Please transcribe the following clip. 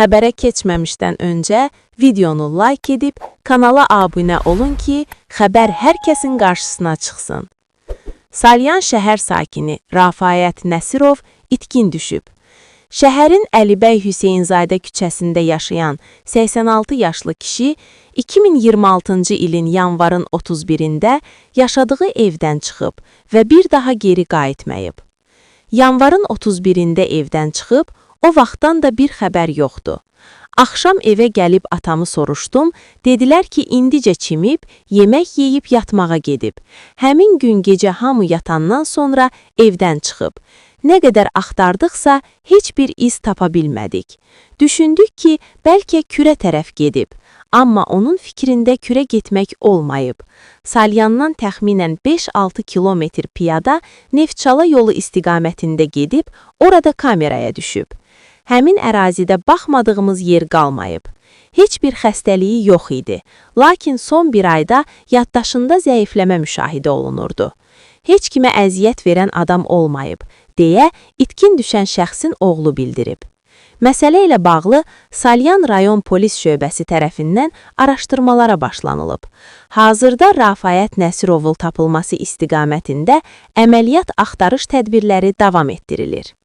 Xəbərə keçməmişdən öncə videonu like edib kanala abunə olun ki, xəbər hər kəsin qarşısına çıxsın. Salyan şəhər sakini Rafayət Nəsirov itkin düşüb. Şəhərin Əlibəy Hüseynzadə küçəsində yaşayan 86 yaşlı kişi 2026-cı ilin yanvarın 31-də yaşadığı evdən çıxıb və bir daha geri qayıtmayıb. Yanvarın 31-də evdən çıxıb, o vaxtdan da bir xəbər yoxdur. Axşam evə gəlib atamı soruşdum, dedilər ki, indicə çimib, yemək yeyib yatmağa gedib. Həmin gün gecə hamı yatandan sonra evdən çıxıb. Nə qədər axtardıqsa, heç bir iz tapa bilmədik. Düşündük ki, bəlkə kürə tərəf gedib. Amma onun fikrində kürə getmək olmayıb. Salyandan təxminən 5-6 kilometr piyada Neftçala yolu istiqamətində gedib, orada kameraya düşüb. Həmin ərazidə baxmadığımız yer qalmayıb. Heç bir xəstəliyi yox idi, lakin son bir ayda yaddaşında zəifləmə müşahidə olunurdu. Heç kimə əziyyət verən adam olmayıb, deyə itkin düşən şəxsin oğlu bildirib. Məsələ ilə bağlı Salyan rayon polis şöbəsi tərəfindən araşdırmalara başlanılıb. Hazırda Rafayət Nəsirovun tapılması istiqamətində əməliyyat axtarış tədbirləri davam etdirilir.